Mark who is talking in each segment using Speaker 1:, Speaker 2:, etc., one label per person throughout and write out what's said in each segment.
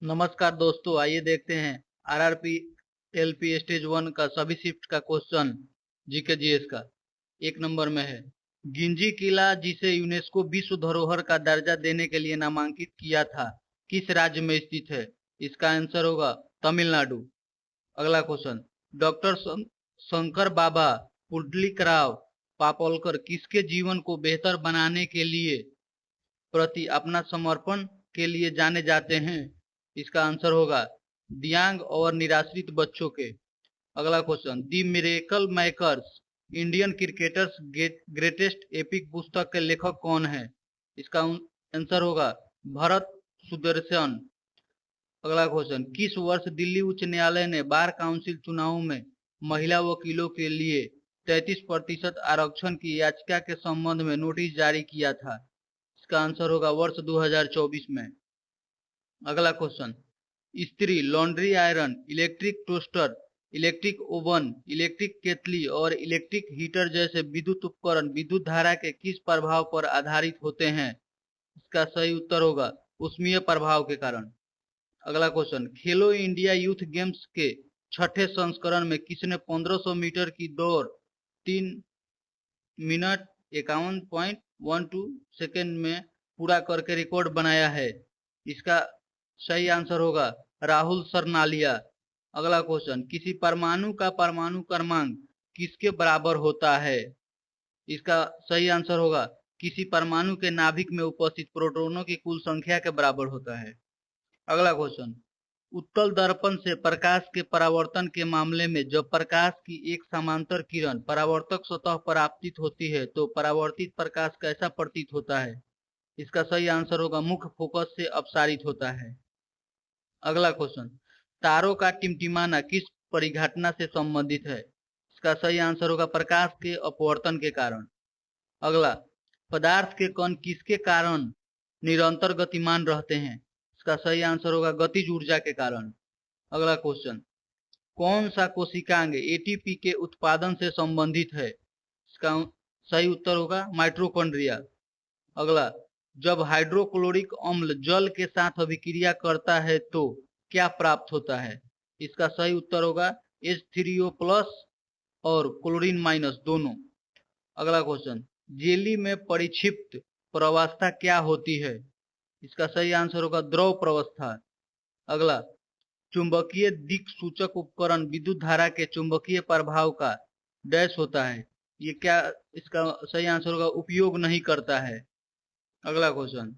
Speaker 1: नमस्कार दोस्तों, आइए देखते हैं आरआरपी एलपी स्टेज 1 का सभी शिफ्ट का क्वेश्चन जीके जीएस का। एक नंबर में है, गिंजी किला जिसे यूनेस्को विश्व धरोहर का दर्जा देने के लिए नामांकित किया था, किस राज्य में स्थित है? इसका आंसर होगा तमिलनाडु। अगला क्वेश्चन, डॉक्टर शंकर बाबा पुंडलिकराव पापोलकर किसके जीवन को बेहतर बनाने के लिए प्रति अपना समर्पण के लिए जाने जाते हैं? इसका आंसर होगा दिव्यांग और निराश्रित बच्चों के। अगला question, the miracle makers Indian cricketers greatest epic पुस्तक के लेखक कौन है? इसका आंसर होगा भरत सुदर्शन। अगला क्वेश्चन, किस वर्ष दिल्ली उच्च न्यायालय ने बार काउंसिल चुनावों में महिला वकीलों के लिए 33% आरक्षण की याचिका के संबंध में नोटिस जारी किया था? इसका आंसर होगा वर्ष 2024 में। अगला क्वेश्चन, इस्त्री, laundry iron, electric toaster, electric oven, electric केतली और इलेक्ट्रिक हीटर जैसे विद्युत उपकरण विद्युत धारा के किस प्रभाव पर आधारित होते हैं? इसका सही उत्तर होगा ऊष्मीय प्रभाव के कारण। अगला क्वेश्चन, खेलो इंडिया यूथ गेम्स के छठे संस्करण में किसने 1500 मीटर की दौड़ 3 मिनट 51.12 सेकेंड में पूरा करके रिकॉर्ड बनाया है? इसका सही आंसर होगा राहुल सरनालिया। अगला क्वेश्चन, किसी परमाणु का परमाणु क्रमांक किसके बराबर होता है? इसका सही आंसर होगा किसी परमाणु के नाभिक में उपस्थित प्रोटॉनों की कुल संख्या के बराबर होता है। अगला क्वेश्चन, उत्तल दर्पण से प्रकाश के परावर्तन के मामले में जब प्रकाश की एक समांतर किरण परावर्तक सतह पर आपतित होती है तो परावर्तित प्रकाश कैसा प्रतीत होता है? इसका सही आंसर होगा मुख्य फोकस से अपसारित होता है। अगला क्वेश्चन, तारों का टिमटिमाना किस परिघटना से संबंधित है? इसका सही आंसर होगा प्रकाश के अपवर्तन के कारण। अगला, पदार्थ के कण किसके कारण निरंतर गतिमान रहते हैं? इसका सही आंसर होगा गतिज ऊर्जा के कारण। अगला क्वेश्चन, कौन सा कोशिकांग एटीपी के उत्पादन से संबंधित है? इसका सही उत्तर होगा माइटोकॉन्ड्रिया। अगला, जब हाइड्रोक्लोरिक अम्ल जल के साथ अभिक्रिया करता है तो क्या प्राप्त होता है? इसका सही उत्तर होगा H3O+ और क्लोरीन माइनस दोनों। अगला क्वेश्चन, जेली में परिक्षिप्त प्रवास्था क्या होती है? इसका सही आंसर होगा द्रव प्रवस्था। अगला, चुंबकीय दिक् सूचक उपकरण विद्युत धारा के चुंबकीय प्रभाव का डैश होता है, ये क्या? इसका सही आंसर होगा उपयोग नहीं करता है। अगला क्वेश्चन,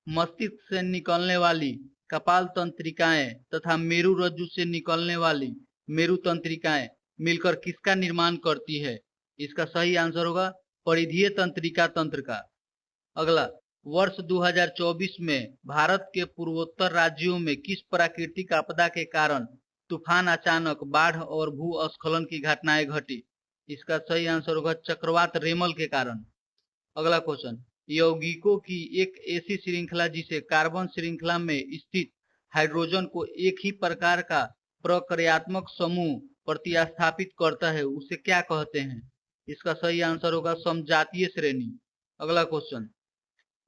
Speaker 1: मस्तिष्क से निकलने वाली कपाल तंत्रिकाएं तथा मेरु रज्जु से निकलने वाली मेरु तंत्रिकाएं मिलकर किसका निर्माण करती है? इसका सही आंसर होगा परिधीय तंत्रिका तंत्र का। अगला, वर्ष 2024 में भारत के पूर्वोत्तर राज्यों में किस प्राकृतिक आपदा के कारण तूफान, अचानक बाढ़ और भूस्खलन की घटनाएं घटी? इसका सही आंसर होगा चक्रवात रेमल के कारण। अगला क्वेश्चन, यौगिकों की एक ऐसी श्रृंखला जिसे कार्बन श्रृंखला में स्थित हाइड्रोजन को एक ही प्रकार का प्रक्रियात्मक समूह प्रतिस्थापित करता है, उसे क्या कहते हैं? इसका सही आंसर होगा समजातीय श्रेणी। अगला क्वेश्चन,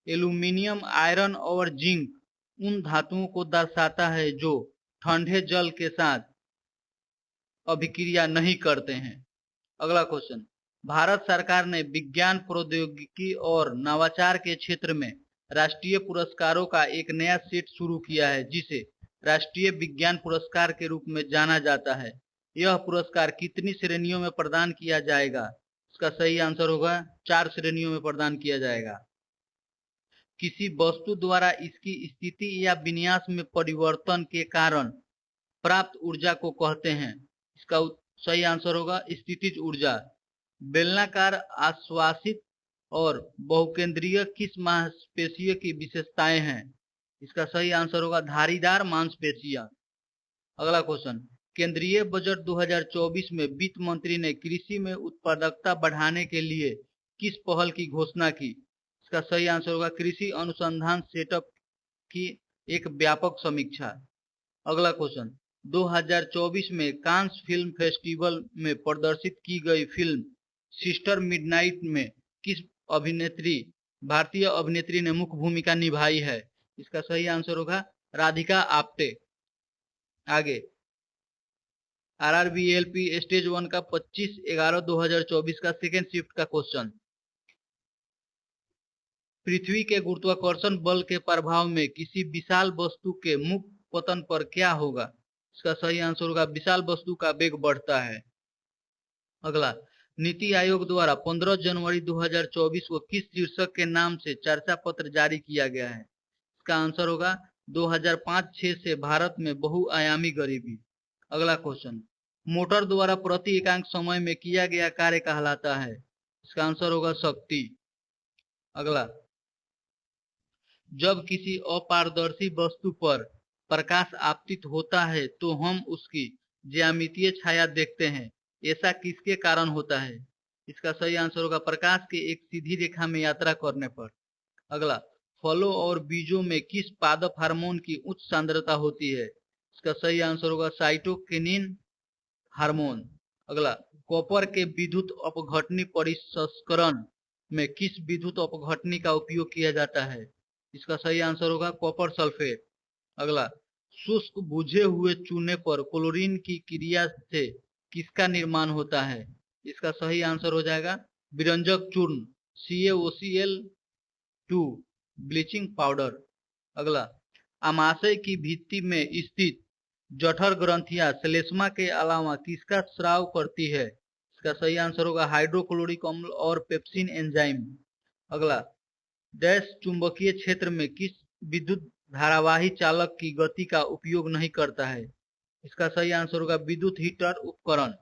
Speaker 1: एल्यूमिनियम, आयरन और जिंक उन धातुओं को दर्शाता है जो ठंडे जल के साथ अभिक्रिया नहीं करते हैं। अगला क्वेश्चन, भारत सरकार ने विज्ञान, प्रौद्योगिकी और नवाचार के क्षेत्र में राष्ट्रीय पुरस्कारों का एक नया सेट शुरू किया है जिसे राष्ट्रीय विज्ञान पुरस्कार के रूप में जाना जाता है। यह पुरस्कार कितनी श्रेणियों में प्रदान किया जाएगा? इसका सही आंसर होगा 4 श्रेणियों में प्रदान किया जाएगा। किसी वस्तु द्वारा इसकी स्थिति या विन्यास में परिवर्तन के कारण प्राप्त ऊर्जा को कहते हैं? इसका सही आंसर होगा स्थितिज ऊर्जा। बेलनाकार, आश्वासित और बहुकेंद्रीय किस मांसपेशियों की विशेषताएं हैं? इसका सही आंसर होगा धारीदार मांसपेशियां। अगला क्वेश्चन, केंद्रीय बजट 2024 में वित्त मंत्री ने कृषि में उत्पादकता बढ़ाने के लिए किस पहल की घोषणा की? इसका सही आंसर होगा कृषि अनुसंधान सेटअप की एक व्यापक समीक्षा। अगला क्वेश्चन, 2024 में कांस फिल्म फेस्टिवल में प्रदर्शित की गई फिल्म सिस्टर मिडनाइट में किस भारतीय अभिनेत्री ने मुख्य भूमिका निभाई है? इसका सही आंसर होगा राधिका आप्टे। आगे RRBLP स्टेज 1 का 25/11/2024 का सेकेंड शिफ्ट का क्वेश्चन। पृथ्वी के गुरुत्वाकर्षण बल के प्रभाव में किसी विशाल वस्तु के मुक्त पतन पर क्या होगा? इसका सही आंसर होगा विशाल वस्तु का वेग बढ़ता है। अगला, नीति आयोग द्वारा 15 जनवरी 2024 को किस शीर्षक के नाम से चर्चा पत्र जारी किया गया है? इसका आंसर होगा 2005-6 से भारत में बहुआयामी गरीबी। अगला क्वेश्चन, मोटर द्वारा प्रति एकांक समय में किया गया कार्य कहलाता है? इसका आंसर होगा शक्ति। अगला, जब किसी अपारदर्शी वस्तु पर प्रकाश आपतित होता है तो हम उसकी ज्यामितीय छाया देखते हैं, ऐसा किसके कारण होता है? इसका सही आंसर होगा प्रकाश के एक सीधी रेखा में यात्रा करने पर। अगला, फलों और बीजों में किस पादप हार्मोन की उच्च सांद्रता होती है? इसका सही आंसर होगा साइटोकिनिन हार्मोन। अगला, कॉपर के विद्युत अपघटनी परिसंस्करण में किस विद्युत अपघटनी का उपयोग किया जाता है? इसका सही आंसर होगा कॉपर सल्फेट। अगला, शुष्क बुझे हुए चूने पर क्लोरीन की क्रिया से किसका निर्माण होता है? इसका सही आंसर हो जाएगा विरंजक चूर्ण CaOCl2 ब्लीचिंग पाउडर। अगला, आमाशय की भित्ति में स्थित जठर ग्रंथियां श्लेष्मा के अलावा किसका स्राव करती है? इसका सही आंसर होगा हाइड्रोक्लोरिक अम्ल और पेप्सिन एंजाइम। अगला, डैश चुंबकीय क्षेत्र में किस विद्युत धारावाही चालक की गति का उपयोग नहीं करता है? इसका सही आंसर होगा विद्युत हीटर उपकरण।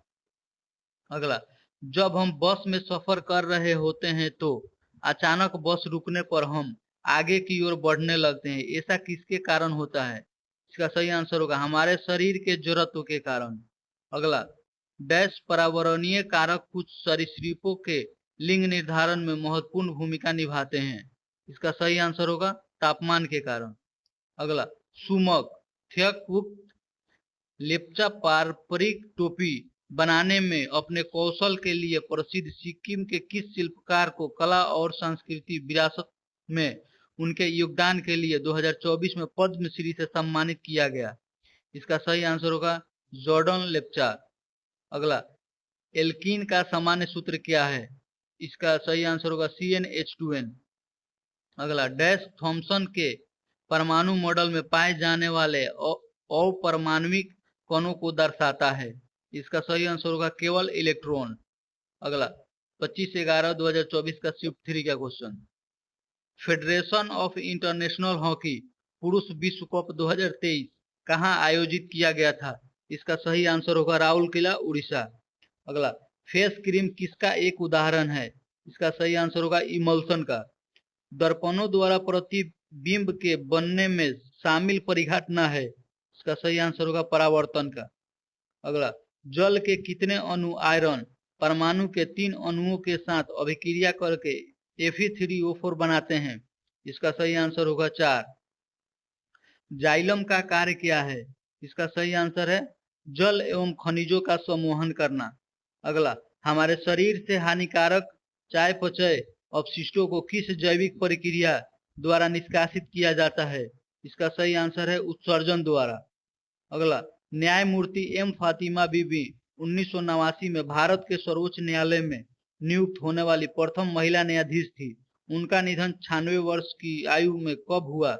Speaker 1: अगला, जब हम बस में सफर कर रहे होते हैं तो अचानक बस रुकने पर हम आगे की ओर बढ़ने लगते हैं, ऐसा किसके कारण होता है? इसका सही आंसर होगा हमारे शरीर के जड़त्व के कारण। अगला, डैश पर्यावरणीय कारक कुछ सरीसृपों के लिंग निर्धारण में महत्वपूर्ण भूमिका निभाते हैं। इसका सही आंसर होगा तापमान के कारण। अगला, सुमक थ्यकवुक्त लेप्चा पारंपरिक टोपी बनाने में अपने कौशल के लिए प्रसिद्ध सिक्किम के किस शिल्पकार को कला और संस्कृति विरासत में उनके योगदान के लिए 2024 में पद्मश्री से सम्मानित किया गया? इसका सही आंसर होगा जॉर्डन लेप्चा। अगला, एल्कीन का सामान्य सूत्र क्या है? इसका सही आंसर होगा CnH2n। अगला, डैश थॉमसन के परमाणु मॉडल में पाए जाने वाले अपरमाणविक कणों को दर्शाता है? इसका सही आंसर होगा केवल इलेक्ट्रॉन। अगला, 25/11/2024 का शिफ्ट 3 का question, federation of international hockey पुरुष विश्व कप 2023 कहां आयोजित किया गया था? इसका सही आंसर होगा राउरकेला, उड़ीसा। अगला, फेस क्रीम किसका एक उदाहरण है? इसका सही आंसर होगा इमल्सन का। दर्पणों द्वारा प्रतिबिंब के बनने में शामिल परिघटना है? इसका सही आंसर होगा परावर्तन का। अगला, जल के कितने अणु आयरन परमाणु के 3 अणुओं के साथ अभिक्रिया करके Fe3O4 बनाते हैं? इसका सही आंसर होगा 4। जाइलम का कार्य क्या है? इसका सही आंसर है जल एवं खनिजों का सम्मोहन करना। अगला, हमारे शरीर से हानिकारक चयापचय अपशिष्टों को किस जैविक प्रक्रिया द्वारा निष्कासित किया जाता है? इसका सही आंसर है उत्सर्जन द्वारा। अगला, न्यायमूर्ति एम फातिमा बीबी 1989 में भारत के सर्वोच्च न्यायालय में नियुक्त होने वाली प्रथम महिला न्यायाधीश थी। उनका निधन 96 वर्ष की आयु में कब हुआ?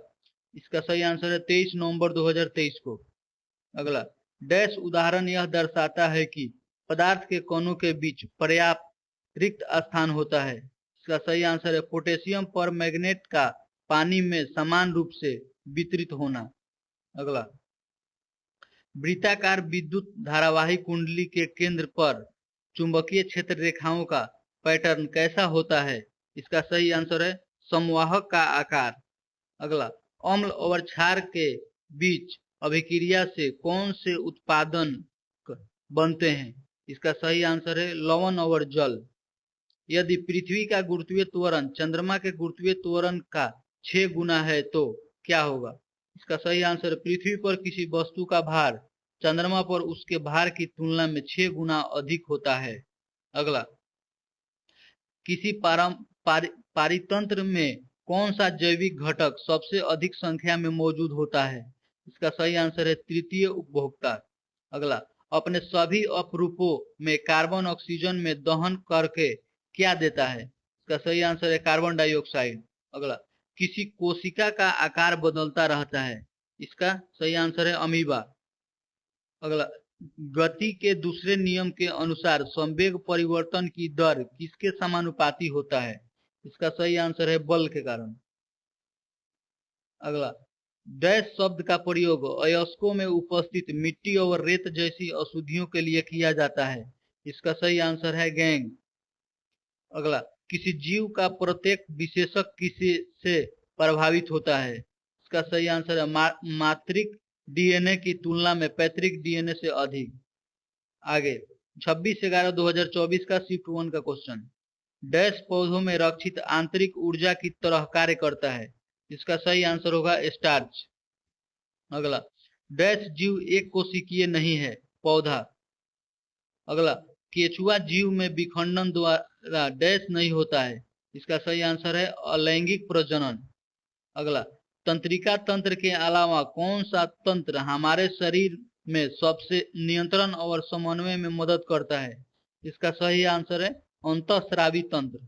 Speaker 1: इसका सही आंसर है 23 नवंबर 2023 को। अगला, डैश उदाहरण यह दर्शाता है कि पदार्थ के कणों के बीच पर्याप्त रिक्त स्थान होता है? इसका सही आंसर है पोटेशियम पर मैग्नेट का पानी में समान रूप से वितरित होना। अगला, वृत्ताकार विद्युत धारावाही कुंडली के केंद्र पर चुंबकीय क्षेत्र रेखाओं का पैटर्न कैसा होता है? इसका सही आंसर है समवाहक का आकार। अगला, अम्ल और क्षार के बीच अभिक्रिया से कौन से उत्पादन बनते हैं? इसका सही आंसर है लवण और जल। यदि पृथ्वी का गुरुत्वीय त्वरण चंद्रमा के गुरुत्वीय त्वरण का 6 गुना है तो क्या होगा? इसका सही आंसर पृथ्वी पर किसी वस्तु का भार चंद्रमा पर उसके भार की तुलना में 6 गुना अधिक होता है। अगला, किसी पारितंत्र में कौन सा जैविक घटक सबसे अधिक संख्या में मौजूद होता है? इसका सही आंसर है तृतीय उपभोक्ता। अगला, अपने सभी अपरूपों में कार्बन ऑक्सीजन में दहन करके क्या देता है? इसका सही आंसर है कार्बन डाइऑक्साइड। अगला, किसी कोशिका का आकार बदलता रहता है? इसका सही आंसर है अमीबा। अगला, गति के दूसरे नियम के अनुसार संवेग परिवर्तन की दर किसके समानुपाती होता है? इसका सही आंसर है बल के कारण। अगला, डैश शब्द का प्रयोग अयस्कों में उपस्थित मिट्टी और रेत जैसी अशुद्धियों के लिए किया जाता है? इसका सही आंसर है गैंग। अगला, किसी जीव का प्रत्येक विशेषक किसी से प्रभावित होता है? इसका सही आंसर है मातृक डीएनए की तुलना में पैतृक डीएनए से अधिक। आगे 26/11/2024 का शिफ्ट 1 का क्वेश्चन, डैश पौधों में रक्षित आंतरिक ऊर्जा की तरह कार्य करता है? इसका सही आंसर होगा स्टार्च। अगला, डैश जीव एक कोशिकीय नहीं है? पौधा। अगला, केचुआ जीव में विखंडन द्वारा डैश नहीं होता है? इसका सही आंसर है अलैंगिक प्रजनन। अगला, तंत्रिका तंत्र के अलावा कौन सा तंत्र हमारे शरीर में सबसे नियंत्रण और समन्वय में मदद करता है? इसका सही आंसर है अंतःस्रावी तंत्र।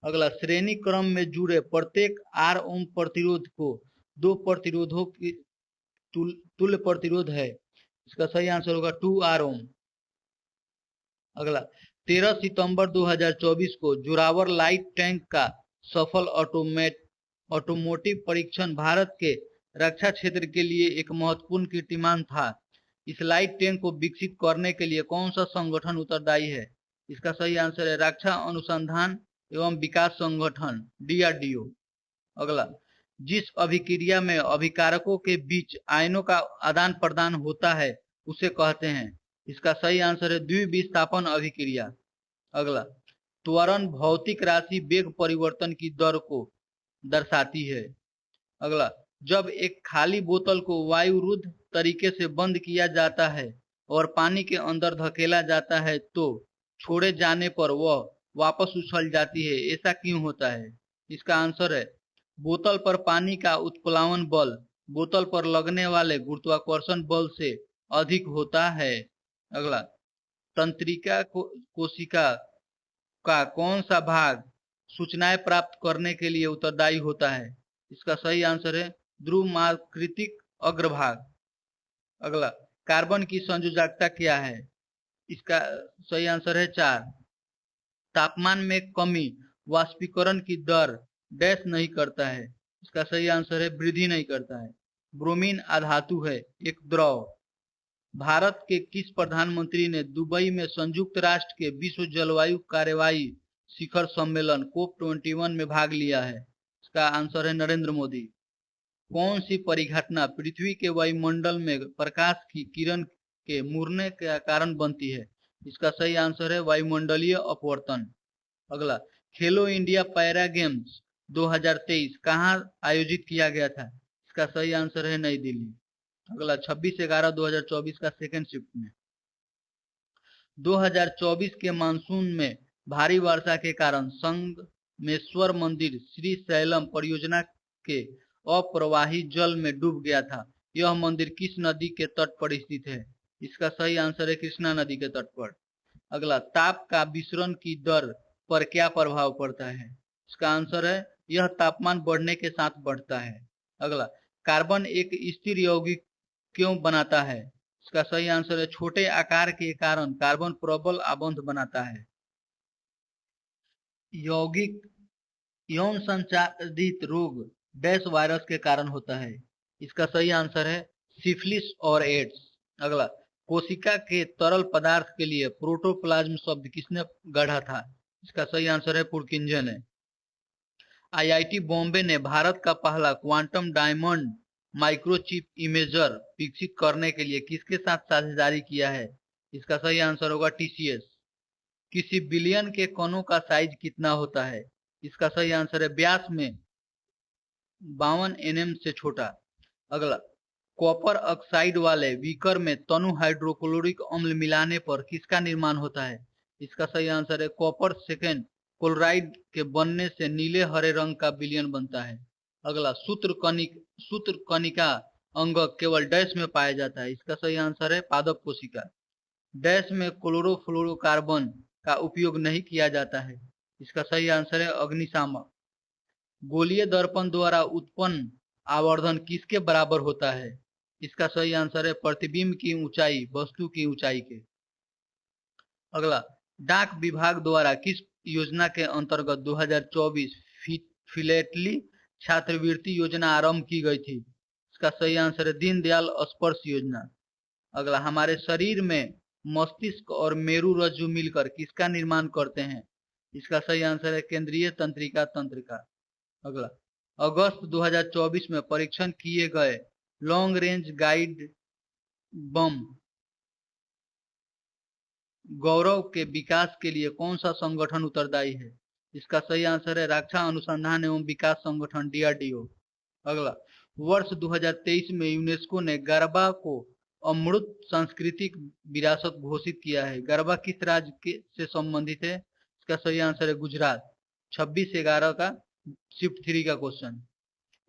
Speaker 1: अगला, श्रेणी क्रम में जुड़े प्रत्येक आर ओम प्रतिरोध को दो प्रतिरोधों की तुल्य प्रतिरोध है? इसका सही आंसर होगा 2 ओम। अगला, 13 सितंबर 2024 को जोरावर लाइट टैंक का सफल ऑटोमोटिव परीक्षण भारत के रक्षा क्षेत्र के लिए एक महत्वपूर्ण कीर्तिमान था। इस लाइट टैंक को विकसित करने के लिए कौन सा संगठन उत्तरदायी है? इसका सही आंसर है रक्षा अनुसंधान एवं विकास संगठन DRDO। अगला, जिस अभिक्रिया में अभिकारकों के बीच आयनों का आदान प्रदान होता है उसे कहते हैं? इसका सही आंसर है द्विविस्थापन अभिक्रिया। अगला, त्वरण भौतिक राशि वेग परिवर्तन की दर को दर्शाती है? अगला, जब एक खाली बोतल को वायुरुद्ध तरीके से बंद किया जाता है और पानी के अंदर धकेला जाता है तो छोड़े जाने पर वह वापस उछल जाती है, ऐसा क्यों होता है? इसका आंसर है बोतल पर पानी का उत्प्लावन बल बोतल पर लगने वाले गुरुत्वाकर्षण बल से अधिक होता है। अगला, तंत्रिका कोशिका का कौन सा भाग सूचनाएं प्राप्त करने के लिए उत्तरदायी होता है? इसका सही आंसर है ध्रुमाकृतिक अग्रभाग। अगला, कार्बन की संयोजकता क्या है? इसका सही आंसर है 4। तापमान में कमी वाष्पीकरण की दर डैश नहीं करता है? इसका सही आंसर है वृद्धि नहीं करता है। ब्रोमीन अधातु है, एक द्रव। भारत के किस प्रधानमंत्री ने दुबई में संयुक्त राष्ट्र के विश्व जलवायु कार्यवाही शिखर सम्मेलन COP21 में भाग लिया है? इसका आंसर है नरेंद्र मोदी। कौन सी परिघटना पृथ्वी के वायुमंडल में प्रकाश की किरण के मुड़ने के कारण बनती है? इसका सही आंसर है वायुमंडलीय अपवर्तन। अगला, खेलो इंडिया पैरा गेम्स 2023 कहाँ आयोजित किया गया था? इसका सही आंसर है नई दिल्ली। अगला, 26/11/2024 का सेकेंड शिफ्ट में 2024 के मानसून में भारी वर्षा के कारण संगमेश्वर मंदिर श्री शैलम परियोजना के अप्रवाही जल में डूब गया था। यह मंदिर किस नदी के तट पर स्थित है? इसका सही आंसर है कृष्णा नदी के तट पर। अगला, ताप का विसरण की दर पर क्या प्रभाव पड़ता है? इसका आंसर है यह तापमान बढ़ने के साथ बढ़ता है। अगला, कार्बन एक स्थिर यौगिक क्यों बनाता है? इसका सही आंसर है छोटे आकार के कारण कार्बन प्रबल आबंध बनाता है। यौगिक यौन संचारित रोग डैश वायरस के कारण होता है? इसका सही आंसर है सिफिलिस और एड्स। अगला, कोशिका के तरल पदार्थ के लिए प्रोटोप्लाज्म शब्द किसने गढ़ा था? इसका सही आंसर है पुरकिंजन ने। IIT बॉम्बे ने भारत का पहला क्वांटम डायमंड माइक्रोचिप इमेजर विकसित करने के लिए किसके साथ साझेदारी किया है? इसका सही आंसर होगा TCS। किसी बिलियन के कणों का साइज कितना होता है? इसका सही आंसर है व्यास में 52 nm से छोटा। अगला, कॉपर ऑक्साइड वाले बीकर में तनु हाइड्रोक्लोरिक अम्ल मिलाने पर किसका निर्माण होता है? इसका सही आंसर है कॉपर सेकेंड क्लोराइड के बनने से नीले हरे रंग का विलयन बनता है। अगला, सूत्रकणिका अंगक केवल डैश में पाया जाता है। इसका सही आंसर है पादप कोशिका। डैश में क्लोरोफ्लोरोकार्बन का उपयोग नहीं किया जाता है। इसका सही आंसर है अग्निशामक। गोलीय दर्पण द्वारा उत्पन्न आवर्धन किसके बराबर होता है? इसका सही आंसर है प्रतिबिंब की ऊंचाई वस्तु की ऊंचाई के। अगला, डाक विभाग द्वारा किस योजना के अंतर्गत 2024 फिलेटली छात्रवृत्ति योजना आरंभ की गई थी? इसका सही आंसर है दीनदयाल स्पर्श योजना। अगला, हमारे शरीर में मस्तिष्क और मेरु रज्जु मिलकर किसका निर्माण करते हैं? इसका सही आंसर है केंद्रीय तंत्रिका तंत्र का। अगला, अगस्त 2024 में परीक्षण किए गए लॉन्ग रेंज गाइड बम गौरव के विकास के लिए कौन सा संगठन उत्तरदायी है? इसका सही आंसर है रक्षा अनुसंधान एवं विकास संगठन DRDO। अगला, वर्ष 2023 में यूनेस्को ने गरबा को अमूर्त सांस्कृतिक विरासत घोषित किया है। गरबा किस राज्य से संबंधित है? इसका सही आंसर है गुजरात। 26/11 का शिफ्ट 3 का क्वेश्चन।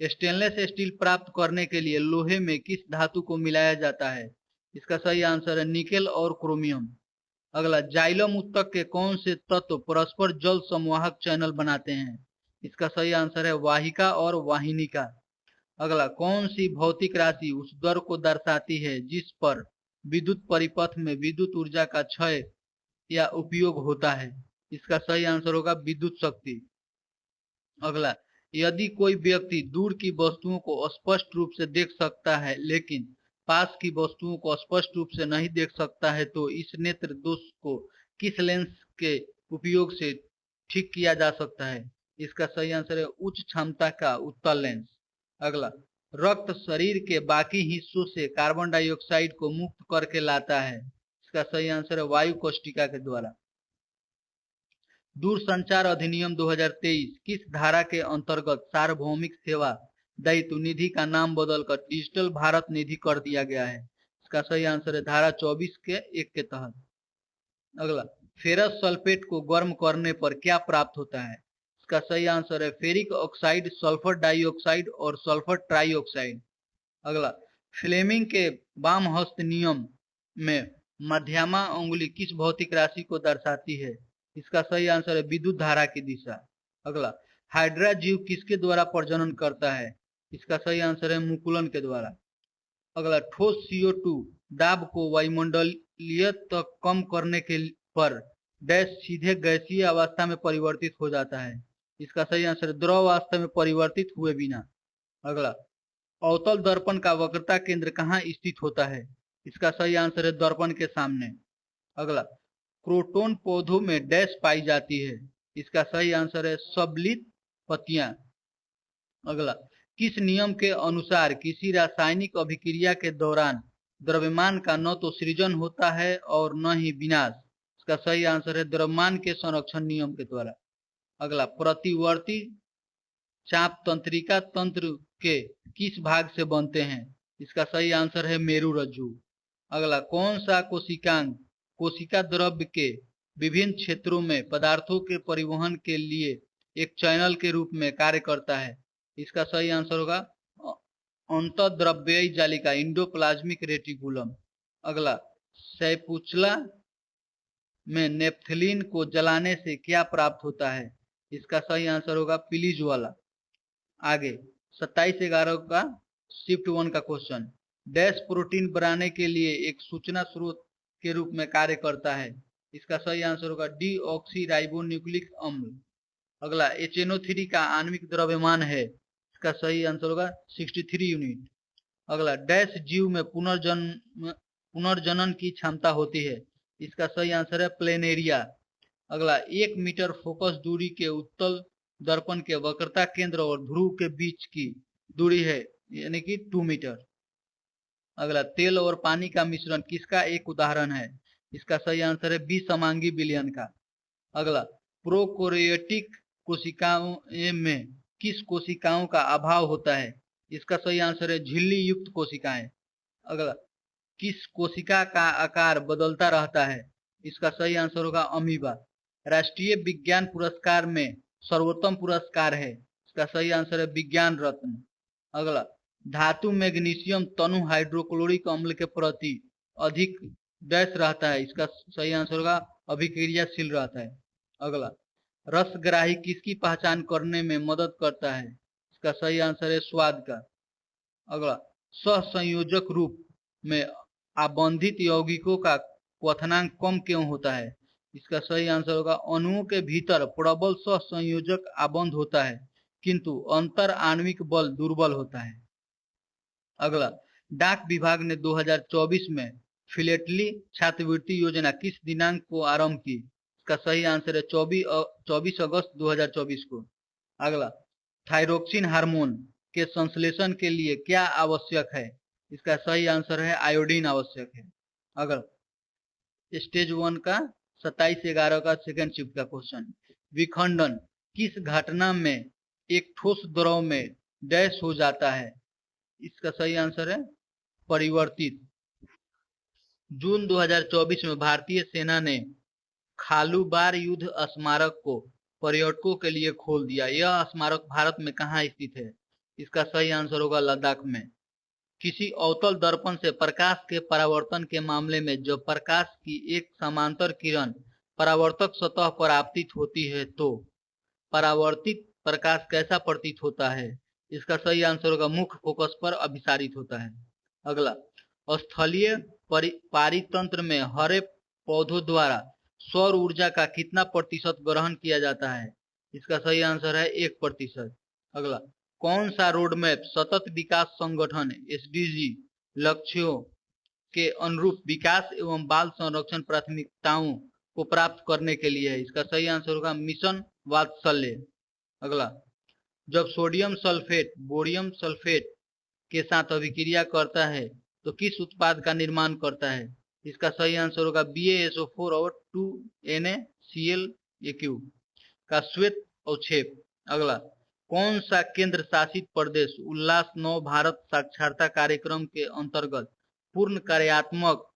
Speaker 1: स्टेनलेस स्टील प्राप्त करने के लिए लोहे में किस धातु को मिलाया जाता है? इसका सही आंसर है निकेल और क्रोमियम। अगला, जाइलम उत्तक के कौन से तत्व परस्पर जल संवाहक चैनल बनाते हैं? इसका सही आंसर है वाहिका और वाहिनिका। अगला, कौन सी भौतिक राशि उस दर को दर्शाती है जिस पर विद्युत परिपथ में विद्युत ऊर्जा का क्षय या उपयोग होता है? इसका सही आंसर होगा विद्युत शक्ति। अगला, यदि कोई व्यक्ति दूर की वस्तुओं को स्पष्ट रूप से देख सकता है लेकिन पास की वस्तुओं को स्पष्ट रूप से नहीं देख सकता है तो इस नेत्र दोष को किस लेंस के उपयोग से ठीक किया जा सकता है? इसका सही आंसर है उच्च क्षमता का उत्तल लेंस। अगला, रक्त शरीर के बाकी हिस्सों से कार्बन डाइऑक्साइड को मुक्त करके लाता है। इसका सही आंसर है वायु कोष्ठिका के द्वारा। दूरसंचार अधिनियम 2023 किस धारा के अंतर्गत सार्वभौमिक सेवा दायित्व निधि का नाम बदलकर डिजिटल भारत निधि कर दिया गया है? इसका सही आंसर है धारा 24 के 1 के तहत। अगला, फेरस सल्फेट को गर्म करने पर क्या प्राप्त होता है? इसका सही आंसर है फेरिक ऑक्साइड, सल्फर डाइऑक्साइड और सल्फर ट्राइऑक्साइड। अगला, फ्लेमिंग के वाम हस्त नियम में मध्यमा उंगली किस भौतिक राशि को दर्शाती है? इसका सही आंसर है विद्युत धारा की दिशा। अगला, हाइड्रा जीव किसके द्वारा प्रजनन करता है? इसका सही आंसर है मुकुलन के द्वारा। अगला, ठोस CO2 दाब को वायुमंडलीय तक कम करने के पर डैश सीधे गैसीय अवस्था में परिवर्तित हो जाता है। इसका सही आंसर है द्रव अवस्था में परिवर्तित हुए बिना। अगला, अवतल दर्पण का वक्रता केंद्र कहाँ स्थित होता है? इसका सही आंसर है दर्पण के सामने। अगला, क्रोटोन पौधों में डैश पाई जाती है? इसका सही आंसर है सबलित पत्तियां। अगला, किस नियम के अनुसार किसी रासायनिक अभिक्रिया के दौरान द्रव्यमान का न तो सृजन होता है और न ही विनाश? इसका सही आंसर है द्रव्यमान के संरक्षण नियम के द्वारा। अगला, प्रतिवर्ती चाप तंत्रिका तंत्र के किस भाग से बनते हैं? इसका सही आंसर है मेरु रज्जु। अगला, कौन सा कोशिकांग कोशिका द्रव्य के विभिन्न क्षेत्रों में पदार्थों के परिवहन के लिए एक चैनल के रूप में कार्य करता है? इसका सही आंसर होगा अंतःद्रव्ययी जालिका इंडोप्लाज्मिक रेटिकुलम। अगला, सैपुचला में नेप्थलीन को जलाने से क्या प्राप्त होता है? इसका सही आंसर होगा पिलीज वाला। आगे 27/11 का शिफ्ट 1 का क्वेश्चन। डैश प्रोटीन बनाने के लिए एक सूचना स्रोत के रूप में कार्य करता है? इसका सही आंसर होगा डीऑक्सीराइबोन्यूक्लिक अम्ल। अगला, HNO3 का आणविक द्रव्यमान है? इसका सही आंसर होगा 63 यूनिट। अगला, डैश जीव में पुनर्जनन की क्षमता होती है? इसका सही आंसर है प्लेनेरिया। अगला, 1 मीटर फोकस दूरी के उत्तल दर्पण के वक्रता केंद्र और ध्रुव के बीच की दूरी है यानी कि 2 मीटर। अगला, तेल और पानी का मिश्रण किसका एक उदाहरण है? इसका सही आंसर है विसमांगी विलयन का। अगला, प्रोकैरियोटिक कोशिकाओं में किस कोशिकाओं का अभाव होता है? इसका सही आंसर है झिल्ली युक्त कोशिकाएं। अगला, किस कोशिका का आकार बदलता रहता है? इसका सही आंसर होगा अमीबा। राष्ट्रीय विज्ञान पुरस्कार में सर्वोत्तम पुरस्कार है? इसका सही आंसर है विज्ञान रत्न। अगला, धातु मैग्नीशियम तनु हाइड्रोक्लोरिक अम्ल के प्रति अधिक डैश रहता है, इसका सही आंसर होगा अभिक्रियाशील रहता है। अगला, रसग्राही किसकी पहचान करने में मदद करता है, इसका सही आंसर है स्वाद का। अगला, सहसंयोजक रूप में आबंधित यौगिकों का क्वथनांक कम क्यों होता है, इसका सही आंसर होगा अणुओं के भीतर प्रबल सहसंयोजक आबंध होता है किंतु अंतर आणविक बल दुर्बल होता है। अगला, डाक विभाग ने 2024 में फिलेटली छात्रवृत्ति योजना किस दिनांक को आरंभ की, इसका सही आंसर है 24 अगस्त 2024 को। अगला, थायरोक्सिन हार्मोन के संश्लेषण के लिए क्या आवश्यक है, इसका सही आंसर है आयोडीन आवश्यक है। अगर स्टेज 1 का 27/11 का सेकंड शिफ्ट का क्वेश्चन, विखंडन किस घटना में एक ठोस द्रव में डैश हो जाता है, इसका सही आंसर है परिवर्तित। जून 2024 में भारतीय सेना ने खालूबार युद्ध स्मारक को पर्यटकों के लिए खोल दिया। यह स्मारक भारत में कहाँ स्थित है, इसका सही आंसर होगा लद्दाख में। किसी अवतल दर्पण से प्रकाश के परावर्तन के मामले में जब प्रकाश की एक समांतर किरण परावर्तक सतह पर आपतित होती है तो परावर्तित प्रकाश कैसा प्रतीत होता है, इसका सही आंसर होगा मुख्य फोकस पर अभिसारित होता है। अगला, स्थलीय पारितंत्र में हरे पौधों द्वारा सौर ऊर्जा का कितना प्रतिशत ग्रहण किया जाता है, इसका सही आंसर है 1%। अगला, कौन सा रोड मैप सतत विकास संगठन एसडीजी लक्ष्यों के अनुरूप विकास एवं बाल संरक्षण प्राथमिकताओं को प्राप्त करने के लिए है, इसका सही आंसर होगा मिशन वात्सल्य। अगला, जब सोडियम सल्फेट बोरियम सल्फेट के साथ अभिक्रिया करता है तो किस उत्पाद का निर्माण करता है, इसका सही आंसर होगा BaSO4 और 2NaClAq का श्वेत अवक्षेप। अगला, कौन सा केंद्र शासित प्रदेश उल्लास 9 भारत साक्षरता कार्यक्रम के अंतर्गत पूर्ण कार्यात्मक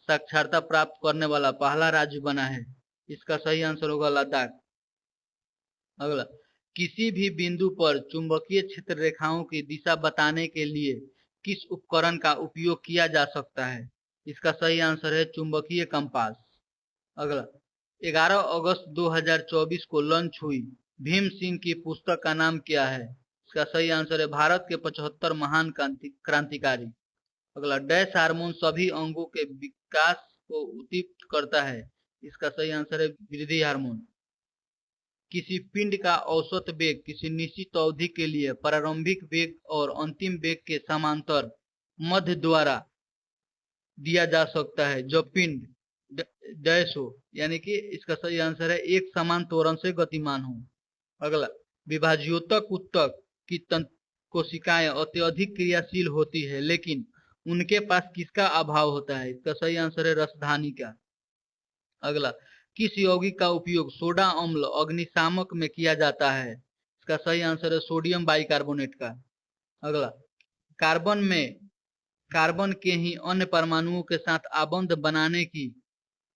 Speaker 1: साक्षरता प्राप्त करने वाला पहला राज्य बना है, इसका सही आंसर होगा लद्दाख। अगला, किसी भी बिंदु पर चुंबकीय क्षेत्र रेखाओं की दिशा बताने के लिए किस उपकरण का उपयोग किया जा सकता है, इसका सही आंसर है चुंबकीय कंपास। अगला, 11 अगस्त 2024 को लॉन्च हुई भीम सिंह की पुस्तक का नाम क्या है, इसका सही आंसर है भारत के 75 महान क्रांतिकारी। अगला, डैश हार्मोन सभी अंगों के विकास को उत्तेजित करता है, इसका सही आंसर है वृद्धि हार्मोन। किसी पिंड का औसत वेग किसी निश्चित अवधि के लिए प्रारंभिक वेग और अंतिम वेग के समांतर मध्य द्वारा दिया जा सकता है जब पिंड डैश हो, यानी कि इसका सही आंसर है एक समान त्वरण से गतिमान हो। अगला, विभाज्योतक उत्तक की कोशिकाएं अत्यधिक क्रियाशील होती है लेकिन उनके पास किसका अभाव होता है, इसका सही आंसर है रसधानी का। अगला, किस यौगिक का उपयोग सोडा अम्ल अग्निशामक में किया जाता है, इसका सही आंसर है सोडियम बाइकार्बोनेट का। अगला, कार्बन के ही अन्य परमाणुओं के साथ आबंध बनाने की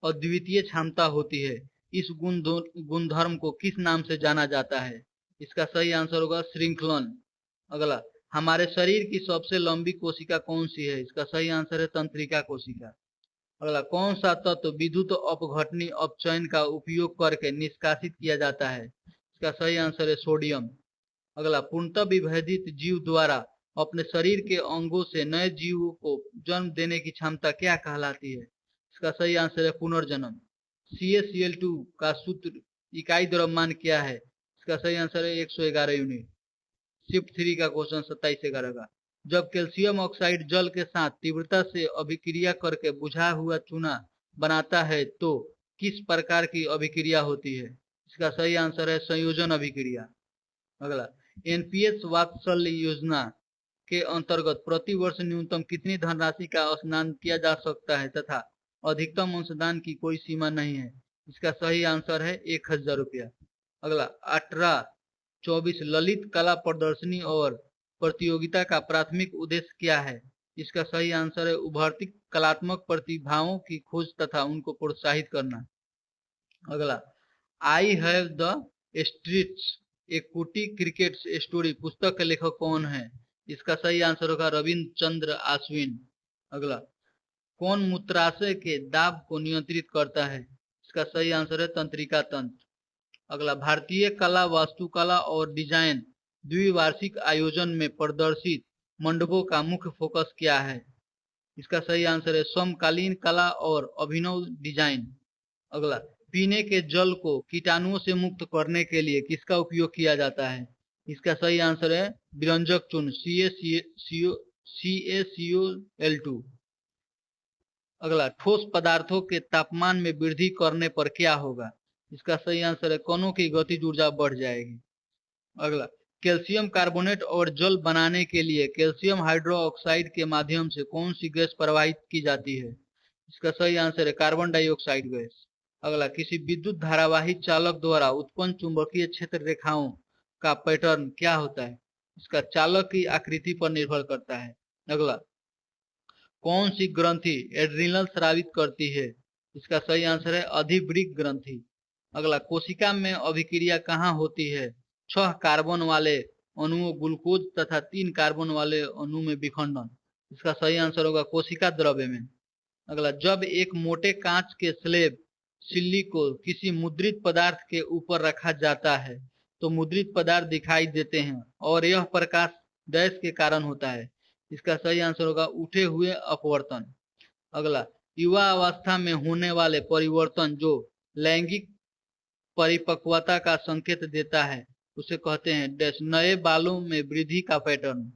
Speaker 1: अद्वितीय क्षमता होती है, इस गुणधर्म को किस नाम से जाना जाता है, इसका सही आंसर होगा श्रृंखलन। अगला, हमारे शरीर की सबसे लंबी कोशिका कौन सी है, इसका सही आंसर है तंत्रिका कोशिका। अगला, कौन सा तत्व विद्युत अपघटनी अपचयन का उपयोग करके निष्कासित किया जाता है, इसका सही आंसर है सोडियम। अगला, पूर्णतः विभेदित जीव द्वारा अपने शरीर के अंगों से नए जीवों को जन्म देने की क्षमता क्या कहलाती है, इसका सही आंसर है पुनर्जन्म। CaCl2 का सूत्र इकाई द्रव्यमान क्या है, इसका सही आंसर है 111 यूनिट। शिफ्ट 3 का क्वेश्चन 27/11 का, जब कैल्शियम ऑक्साइड जल के साथ तीव्रता से अभिक्रिया करके बुझा हुआ चूना बनाता है तो किस प्रकार की अभिक्रिया होती है, इसका सही आंसर है संयोजन अभिक्रिया। अगला, NPS वात्सल्य योजना के अंतर्गत प्रति वर्ष न्यूनतम कितनी धनराशि का अंशदान किया जा सकता है तथा अधिकतम अंशदान की कोई सीमा नहीं है, इसका सही आंसर है 1000 रुपया। अगला, 18-24 ललित कला प्रदर्शनी और प्रतियोगिता का प्राथमिक उद्देश्य क्या है, इसका सही आंसर है उभरती कलात्मक प्रतिभाओं की खोज तथा उनको प्रोत्साहित करना। अगला, आई हैव द स्ट्रीट्स ए कुटी क्रिकेट स्टोरी पुस्तक के लेखक कौन है, इसका सही आंसर होगा रविंद्र चंद्र आश्विन। अगला, कौन मूत्राशय के दाब को नियंत्रित करता है? इसका सही आंसर है तंत्रिका तंत्र। अगला, भारतीय कला, वास्तुकला और डिजाइन द्विवार्षिक आयोजन में प्रदर्शित मंडपों का मुख्य फोकस क्या है? इसका सही आंसर है समकालीन कला और अभिनव डिजाइन। अगला, पीने के जल को कीटाणुओं से मुक्त करने के लिए किसका उपयोग किया जाता है? इसका सही आंसर है विरंजक चूर्ण CaCO2। अगला, ठोस पदार्थों के तापमान में वृद्धि करने पर क्या होगा? इसका सही आंसर है कणों की गतिज ऊर्जा बढ़ जाएगी। अगला, कैल्शियम कार्बोनेट और जल बनाने के लिए कैल्शियम हाइड्रोक्साइड के माध्यम से कौन सी गैस प्रवाहित की जाती है? इसका सही आंसर है कार्बन डाइऑक्साइड गैस। अगला, किसी विद्युत धारावाही चालक द्वारा उत्पन्न चुंबकीय क्षेत्र रेखाओं का पैटर्न क्या होता है? इसका चालक की आकृति पर निर्भर करता है। अगला, कौन सी ग्रंथि एड्रिनल स्रावित करती है? इसका सही आंसर है अधिवृक्क ग्रंथि। अगला, कोशिका में अभिक्रिया कहाँ होती है? 6 कार्बन वाले अणुओं ग्लूकोज तथा 3 कार्बन वाले अणु में विखंडन। इसका सही आंसर होगा कोशिका द्रव्य में। अगला, जब एक मोटे कांच के स्लेब सिल्ली को किसी मुद्रित पदार्थ के ऊपर रखा जाता है तो मुद्रित पदार्थ दिखाई देते हैं और यह प्रकाश डैश के कारण होता है। इसका सही आंसर होगा उठे हुए अपवर्तन। अगला, युवा अवस्था में होने वाले परिवर्तन जो लैंगिक परिपक्वता का संकेत देता है उसे कहते हैं डैश नए बालों में वृद्धि का पैटर्न।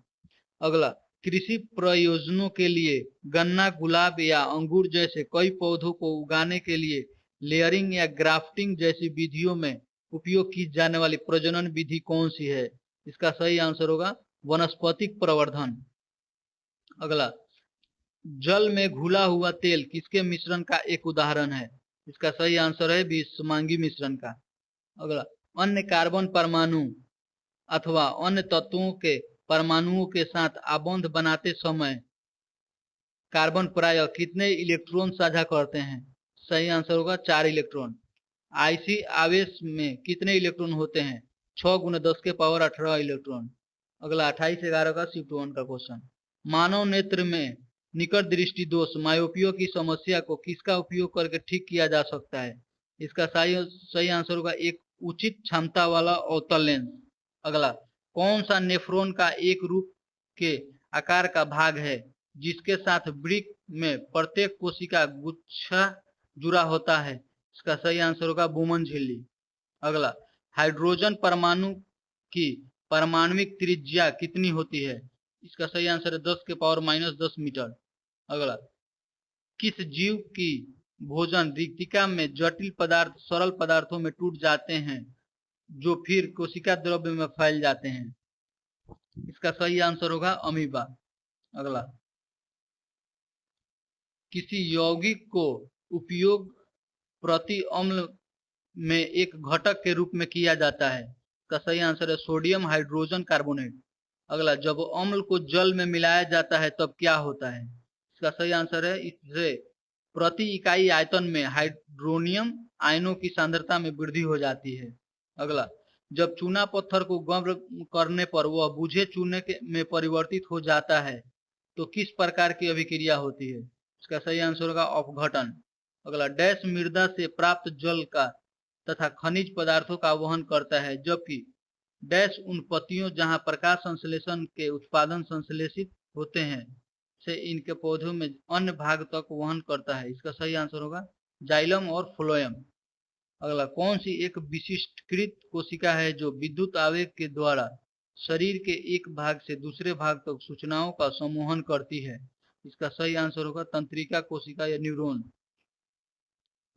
Speaker 1: अगला, कृषि प्रयोजनों के लिए गन्ना, गुलाब या अंगूर जैसे कई पौधों को उगाने के लिए लेयरिंग या ग्राफ्टिंग जैसी विधियों में उपयोग की जाने वाली प्रजनन विधि कौन सी है? इसका सही आंसर होगा वनस्पतिक प्रवर्धन। अगला, जल में घुला हुआ तेल किसके मिश्रण का एक उदाहरण है? इसका सही आंसर है विषमांगी मिश्रण का। अगला, अन्य कार्बन परमाणु अथवा अन्य तत्वों के परमाणुओं के साथ आबंध बनाते समय कार्बन प्रायः कितने इलेक्ट्रॉन साझा करते हैं? सही आंसर होगा 4 इलेक्ट्रॉन। आईसी आवेश में कितने इलेक्ट्रॉन होते हैं? 6 × 10⁻18 इलेक्ट्रॉन। अगला, 28/11 का शिफ्ट 1 का क्वेश्चन, मानव नेत्र में निकट दृष्टि दोष मायोपिया की समस्या को किसका उपयोग करके ठीक किया जा सकता है? इसका सही आंसर होगा एक उचित क्षमता वाला अवतल लेंस। अगला, कौन सा नेफ्रॉन का एक रूप के आकार का भाग है जिसके साथ वृक्क में प्रत्येक कोशिका गुच्छा जुड़ा होता है? इसका सही आंसर होगा बुमन झिल्ली। अगला, हाइड्रोजन परमाणु की परमाणविक त्रिज्या कितनी होती है? इसका सही आंसर है 10⁻−10 मीटर। अगला, किस जीव की भोजन रिक्तिका में जटिल पदार्थ सरल पदार्थों में टूट जाते हैं जो फिर कोशिका द्रव्य में फैल जाते हैं? इसका सही आंसर होगा अमीबा। अगला, किसी यौगिक को उपयोग प्रति अम्ल में एक घटक के रूप में किया जाता है? इसका सही आंसर है सोडियम हाइड्रोजन कार्बोनेट। अगला, जब अम्ल को जल में मिलाया जाता है तब क्या होता है? इसका सही आंसर है इससे प्रति इकाई आयतन में हाइड्रोनियम आयनों की सांद्रता में वृद्धि हो जाती है। अगला, जब चूना पत्थर को गर्म करने पर वह बुझे चूने में परिवर्तित हो जाता है तो किस प्रकार की अभिक्रिया होती है? इसका सही आंसर होगा अपघटन। अगला, डैश मृदा से प्राप्त जल का तथा खनिज पदार्थों का वहन करता है जबकि डैश उन पत्तियों जहां प्रकाश संश्लेषण के उत्पादन संश्लेषित होते हैं से इनके पौधों में अन्य भाग तक वहन करता है? इसका सही आंसर होगा जाइलम और फ्लोएम। अगला, कौन सी एक विशिष्टकृत कोशिका है जो विद्युत आवेग के द्वारा शरीर के एक भाग से दूसरे भाग तक सूचनाओं का संवहन करती है? इसका सही आंसर होगा तंत्रिका कोशिका या न्यूरॉन।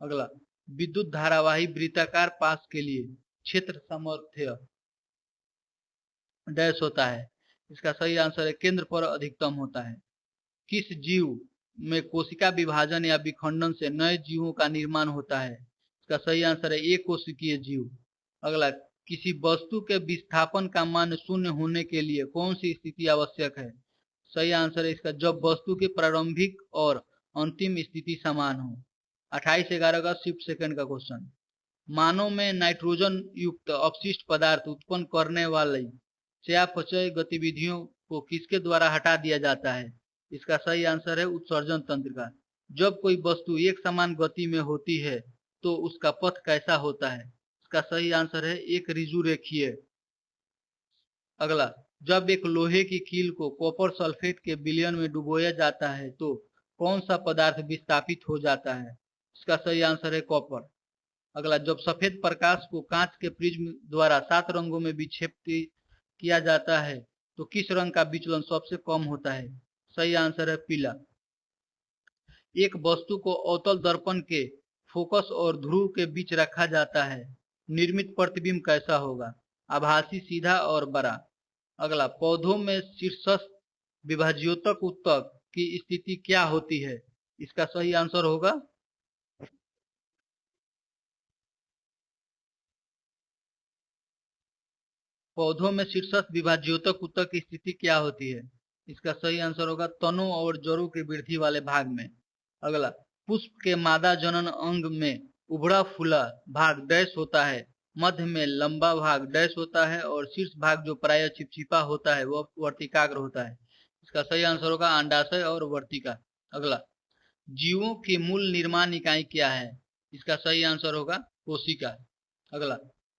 Speaker 1: अगला, विद्युत धारावाही वृत्ताकार पास के लिए क्षेत्र सामर्थ्य डैश होता है? इसका सही आंसर है केंद्र पर अधिकतम होता है। किस जीव में कोशिका विभाजन या विखंडन से नए जीवों का निर्माण होता है? इसका सही आंसर है एक कोशिकीय जीव। अगला, किसी वस्तु के विस्थापन का मान शून्य होने के लिए कौन सी स्थिति आवश्यक है? सही आंसर है इसका जब वस्तु की प्रारंभिक और अंतिम स्थिति समान हो। 28/11 का शिफ्ट सेकंड का क्वेश्चन, मानव में नाइट्रोजन युक्त अपशिष्ट पदार्थ उत्पन्न करने वाली चयापचय गतिविधियों को किसके द्वारा हटा दिया जाता है? इसका सही आंसर है उत्सर्जन तंत्र का। जब कोई वस्तु एक समान गति में होती है तो उसका पथ कैसा होता है? इसका सही आंसर है एक ऋजु रेखीय। अगला, जब एक लोहे की कील को कॉपर सल्फेट के विलयन में डुबोया जाता है तो कौन सा पदार्थ विस्थापित हो जाता है? इसका सही आंसर है कॉपर। अगला, जब सफेद प्रकाश को कांच के प्रिज्म द्वारा 7 रंगों में विक्षेपित किया जाता है तो किस रंग का विचलन सबसे कम होता है? सही आंसर है पीला। एक वस्तु को अवतल दर्पण के फोकस और ध्रुव के बीच रखा जाता है, निर्मित प्रतिबिंब कैसा होगा? आभासी, सीधा और बड़ा। अगला, पौधों में शीर्षस्थ विभाज्योतक उत्तक की स्थिति क्या होती है? इसका सही आंसर होगा पौधों में शीर्षस्थ विभाज्योतक उत्तक की स्थिति क्या होती है? इसका सही आंसर होगा तनों और जड़ों की वृद्धि वाले भाग में। अगला, पुष्प के मादा जनन अंग में उभड़ा फूला भाग डैश होता है, मध्य में लंबा भाग डैश होता है और शीर्ष भाग जो प्रायः चिपचिपा होता है वह वर्तिकाग्र होता है। इसका सही आंसर होगा अंडाशय और वर्तिका। अगला, जीवों की मूल निर्माण इकाई क्या है? इसका सही आंसर होगा कोशिका। अगला,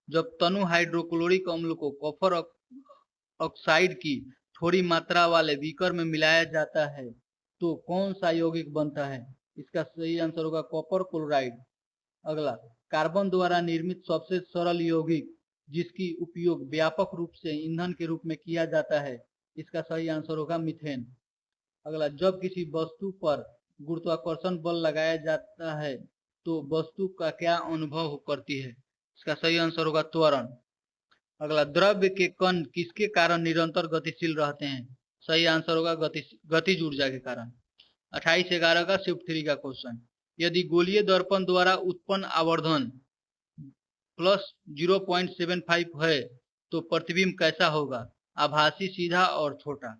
Speaker 1: जब तनु हाइड्रोक्लोरिक अम्ल को कॉपर ऑक्साइड की थोड़ी मात्रा वाले बीकर में मिलाया जाता है तो कौन सा यौगिक बनता है? इसका सही आंसर होगा कॉपर क्लोराइड। अगला, कार्बन द्वारा निर्मित सबसे सरल यौगिक जिसकी उपयोग व्यापक रूप से ईंधन के रूप में किया जाता है, इसका सही आंसर होगा मीथेन। अगला, जब किसी वस्तु पर गुरुत्वाकर्षण बल लगाया जाता है तो वस्तु का क्या अनुभव करती है? इसका सही आंसर होगा त्वरण। अगला, द्रव्य के कण किसके कारण निरंतर गतिशील रहते हैं? सही आंसर होगा गतिज ऊर्जा के कारण। 28/11 का शिफ्ट 3 का क्वेश्चन, यदि गोलीय दर्पण द्वारा उत्पन्न आवर्धन प्लस 0.75 है तो प्रतिबिंब कैसा होगा? आभासी, सीधा और छोटा।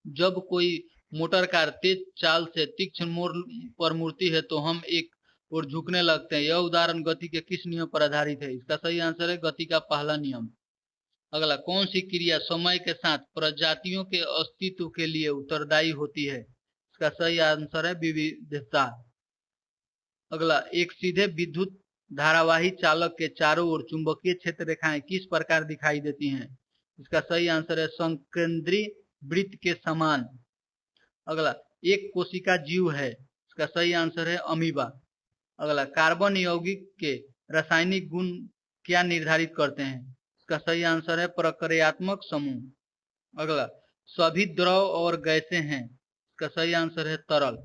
Speaker 1: जब कोई मोटर कार तेज चाल से तीक्ष्ण मोड़ पर मुड़ती है तो हम एक और झुकने लगते हैं, यह उदाहरण गति के किस नियम पर आधारित है? इसका सही आंसर है गति का पहला नियम। अगला, कौन सी क्रिया समय के साथ प्रजातियों के अस्तित्व के लिए उत्तरदायी होती है? इसका सही आंसर है विविधता। अगला, एक सीधे विद्युत धारावाही चालक के चारों ओर चुंबकीय क्षेत्र रेखाएं किस प्रकार दिखाई देती हैं? इसका सही आंसर है संकेंद्री वृत्त के समान। अगला, एक कोशिका जीव है, इसका सही आंसर है अमीबा। अगला, कार्बन यौगिक के रासायनिक गुण क्या निर्धारित करते हैं? इसका सही आंसर है प्रक्रियात्मक समूह। अगला, सभी द्रव और गैसें हैं, इसका सही आंसर है तरल।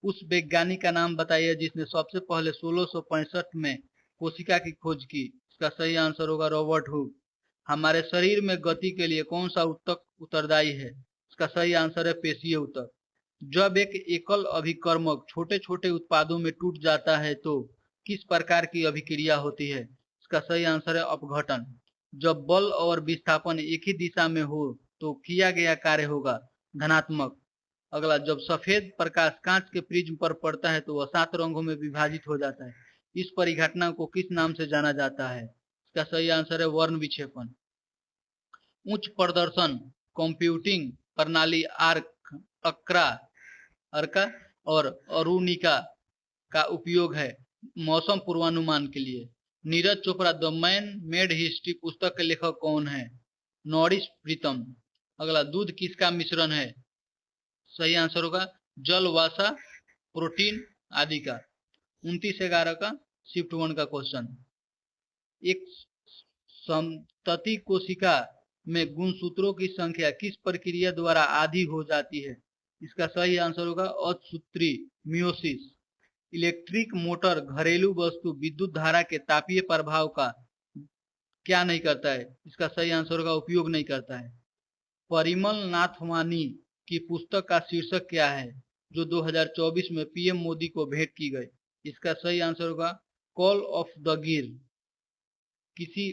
Speaker 1: उस वैज्ञानिक का नाम बताइए जिसने सबसे पहले 1665 में कोशिका की खोज की। इसका सही आंसर होगा रॉबर्ट हुक। हमारे शरीर में गति के लिए कौन सा उत्तक उत्तरदायी है? इसका सही आंसर है पेशीय उत्तक। जब एक एकल अभिकर्मक छोटे छोटे उत्पादों में टूट जाता है तो किस प्रकार की अभिक्रिया होती है? इसका सही आंसर है अपघटन। जब बल और विस्थापन एक ही दिशा में हो तो किया गया कार्य होगा धनात्मक। अगला, जब सफेद प्रकाश कांच के प्रिज्म पर पड़ता है तो वह 7 रंगों में विभाजित हो जाता है, इस परिघटना को किस नाम से जाना जाता है? इसका सही आंसर है वर्ण विक्षेपण। उच्च प्रदर्शन कंप्यूटिंग प्रणाली अर्का और अरुणिका का उपयोग है मौसम पूर्वानुमान के लिए। Neeraj Chopra the man made history पुस्तक के लेखक कौन है? नॉरिस प्रीतम। अगला, दूध किसका मिश्रण है? सही आंसर होगा जल, वसा, प्रोटीन आदि का। 29/11 का शिफ्ट 1 का क्वेश्चन, एक संतति कोशिका में गुणसूत्रों की संख्या किस प्रक्रिया द्वारा आधी हो जाती है? इसका सही आंसर होगा असूत्री मियोसिस। इलेक्ट्रिक मोटर घरेलू वस्तु विद्युत धारा के तापीय प्रभाव का क्या नहीं करता है? इसका सही आंसर होगा उपयोग नहीं करता है। परिमल नाथवानी की पुस्तक का शीर्षक क्या है जो 2024 में पीएम मोदी को भेंट की गई? इसका सही आंसर होगा कॉल ऑफ द गिर। किसी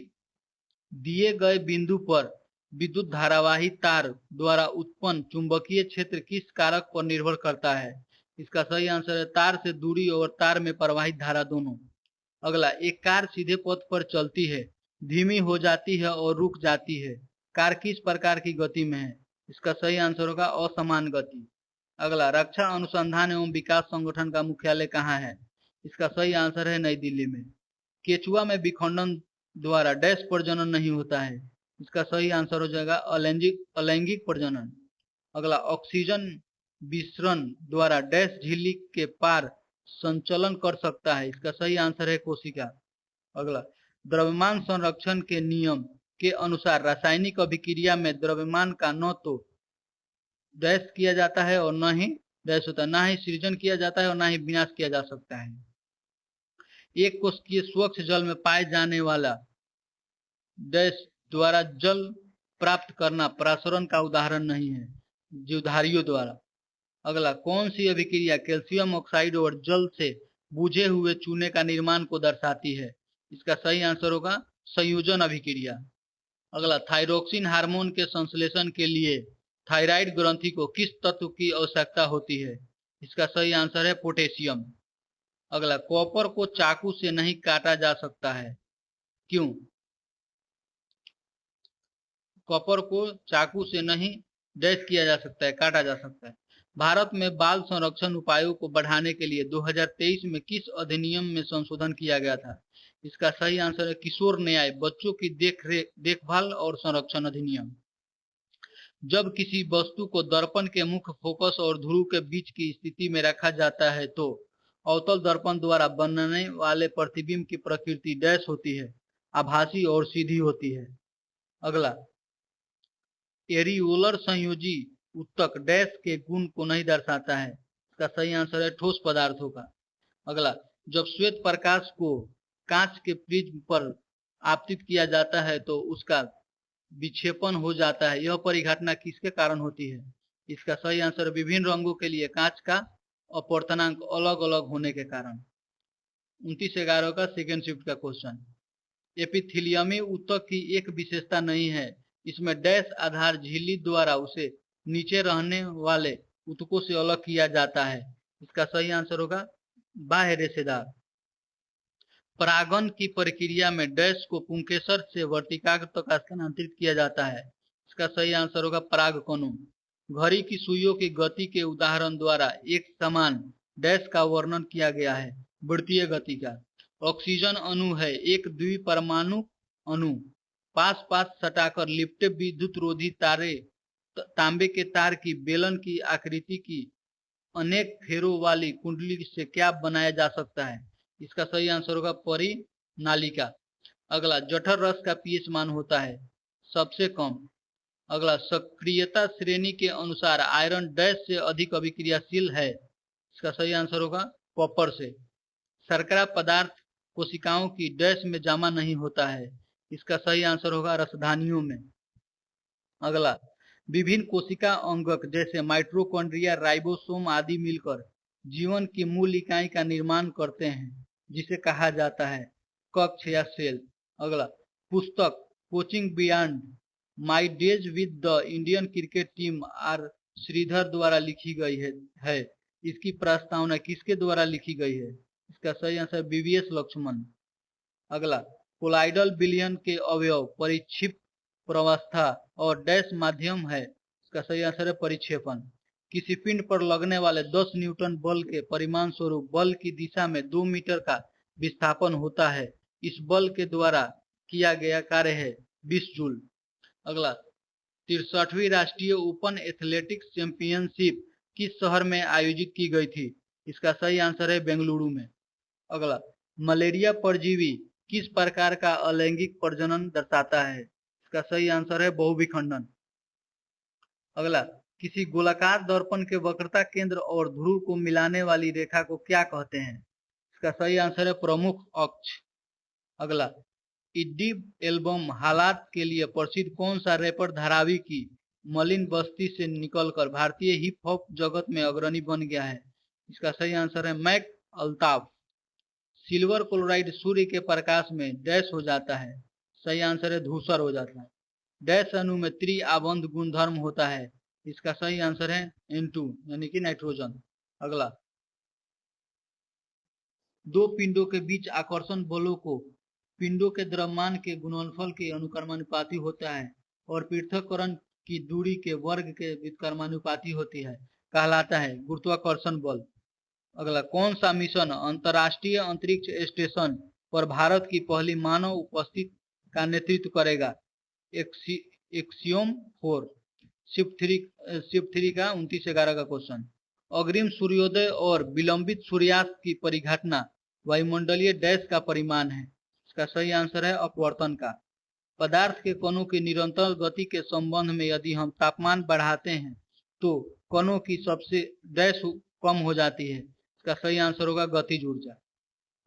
Speaker 1: दिए गए बिंदु पर विद्युत धारावाही तार द्वारा उत्पन्न चुंबकीय क्षेत्र किस कारक पर निर्भर करता है? इसका सही आंसर है तार से दूरी और तार में प्रवाहित धारा दोनों। अगला, एक कार सीधे पथ पर चलती है, धीमी हो जाती है और रुक जाती है, कार किस प्रकार की गति में है? इसका सही आंसर होगा असमान गति। अगला, रक्षा अनुसंधान एवं विकास संगठन का मुख्यालय कहाँ है? इसका सही आंसर है नई दिल्ली में। केचुआ में विखंडन द्वारा डैश प्रजनन नहीं होता है। इसका सही आंसर हो जाएगा अलैंगिक प्रजनन। अगला, ऑक्सीजन विसरण द्वारा डैश झिल्ली के पार संचलन कर सकता है। इसका सही आंसर है कोशिका। अगला, द्रव्यमान संरक्षण के नियम के अनुसार रासायनिक अभिक्रिया में द्रव्यमान का न तो डैश किया जाता है और न ही डैश होता है, ना ही सृजन किया जाता है और ना ही विनाश किया जा सकता है। एक कोशिकीय स्वच्छ जल में पाए जाने वाला डैश द्वारा जल प्राप्त करना प्रसरण का उदाहरण नहीं है, जीवधारियों द्वारा। अगला, कौन सी अभिक्रिया कैल्शियम ऑक्साइड और जल से बुझे हुए चूने का निर्माण को दर्शाती है? इसका सही आंसर होगा संयोजन अभिक्रिया। अगला, थायरोक्सिन हार्मोन के संश्लेषण के लिए थायराइड ग्रंथि को किस तत्व की आवश्यकता होती है? इसका सही आंसर है पोटेशियम। अगला, कॉपर को चाकू से नहीं काटा जा सकता है, क्यों? कॉपर को चाकू से नहीं डैश किया जा सकता है, काटा जा सकता है। भारत में बाल संरक्षण उपायों को बढ़ाने के लिए 2023 में किस अधिनियम में संशोधन किया गया था? इसका सही आंसर है किशोर न्याय, बच्चों की देखभाल और संरक्षण अधिनियम। जब किसी वस्तु को दर्पण के मुख्य फोकस और ध्रुव के बीच की स्थिति में रखा जाता है तो अवतल दर्पण द्वारा बनने वाले प्रतिबिंब की प्रकृति डैश होती है, आभासी और सीधी होती है। अगला, एरियोलर संयोजी उत्तक डैश के गुण को नहीं दर्शाता है। इसका सही आंसर है ठोस पदार्थों का। अगला, जब श्वेत प्रकाश को कांच के प्रिज्म पर आपतित किया जाता है तो उसका विक्षेपण हो जाता है, यह परिघटना किसके कारण होती है? इसका सही आंसर विभिन्न रंगों के लिए कांच का अपवर्तनांक अलग अलग होने के कारण। 29/11 का सेकेंड शिफ्ट का क्वेश्चन। एपिथेलियमी ऊतक की एक विशेषता नहीं है, इसमें डैश आधार झिल्ली द्वारा उसे नीचे रहने वाले ऊतकों से अलग किया जाता है। इसका सही आंसर होगा बाह्य रेशेदार। परागण की प्रक्रिया में डैश को पुंकेसर से वर्तिकाग्र तक स्थानांतरित किया जाता है। इसका सही आंसर होगा परागकणों। घड़ी की सुइयों की गति के उदाहरण द्वारा एक समान डैश का वर्णन किया गया है, वृत्तीय गति का। ऑक्सीजन अणु है एक द्विपरमाणु अणु, पास पास सटाकर लिपटे विद्युत रोधी तारे तांबे के तार की बेलन की आकृति की अनेक फेरों वाली कुंडली से क्या बनाया जा सकता है? इसका सही आंसर होगा परिनालिका। अगला, जठर रस का पीएच मान होता है सबसे कम। अगला, सक्रियता श्रेणी के अनुसार आयरन डैश से अधिक अभिक्रियाशील है। इसका सही आंसर होगा कॉपर से। शर्करा पदार्थ कोशिकाओं की डैश में जमा नहीं होता है। इसका सही आंसर होगा रसधानियों में। अगला, विभिन्न कोशिका अंगक जैसे माइटोकॉन्ड्रिया, राइबोसोम आदि मिलकर जीवन की मूल इकाई का निर्माण करते हैं, जिसे कहा जाता है कक्ष या सेल। अगला, पुस्तक coaching beyond my days with the Indian cricket team R Sridhar द्वारा लिखी गई है। इसकी प्रस्तावना किसके द्वारा लिखी गई है? इसका सही आंसर बीवीएस लक्ष्मण। अगला, कोलाइडल विलयन के अवयव परिक्षिप्त प्रवस्था और डैश माध्यम है। इसका सही आंसर है परिक्षेपण। किसी पिंड पर लगने वाले 10 न्यूटन बल के परिमाण स्वरूप बल की दिशा में 2 मीटर का विस्थापन होता है। इस बल के द्वारा किया गया कार्य है 20 जूल। अगला, 63वीं राष्ट्रीय ओपन एथलेटिक्स चैंपियनशिप किस शहर में आयोजित की गई थी? इसका सही आंसर है बेंगलुरु में। अगला, मलेरिया परजीवी किस प्रकार का अलैंगिक प्रजनन दर्शाता है? इसका सही आंसर है बहुविखंडन। अगला, किसी गोलाकार दर्पण के वक्रता केंद्र और ध्रुव को मिलाने वाली रेखा को क्या कहते हैं? इसका सही आंसर है प्रमुख अक्ष। अगला, इड्डी एल्बम हालात के लिए प्रसिद्ध कौन सा रैपर धारावी की मलिन बस्ती से निकलकर भारतीय हिप हॉप जगत में अग्रणी बन गया है? इसका सही आंसर है मैक अल्ताफ। सिल्वर क्लोराइड सूर्य के प्रकाश में डैश हो जाता है। सही आंसर है धूसर हो जाता है। डैश अणु में त्रिआबंध गुणधर्म होता है। इसका सही आंसर है N2 यानी कि नाइट्रोजन। अगला, दो पिंडों के बीच आकर्षण बलों को पिंडों के द्रव्यमान के गुणनफल के अनुक्रमानुपाती होता है और पृथक्करण की दूरी के वर्ग के व्युत्क्रमानुपाती होती है, कहलाता है गुरुत्वाकर्षण बल। अगला, कौन सा मिशन अंतर्राष्ट्रीय अंतरिक्ष स्टेशन पर भारत की पहली मानव उपस्थिति का नेतृत्व करेगा? एक्सियोम 4 शिफ्ट थ्री का 29/11 का क्वेश्चन। अग्रिम सूर्योदय और विलंबित सूर्यास्त की परिघटना वायुमंडलीय डैश का परिमाण है? इसका सही आंसर है अपवर्तन का। पदार्थ के कणों की निरंतर गति के संबंध में यदि हम तापमान बढ़ाते हैं तो कणों की सबसे डैश कम हो जाती है। इसका सही आंसर होगा गतिज ऊर्जा।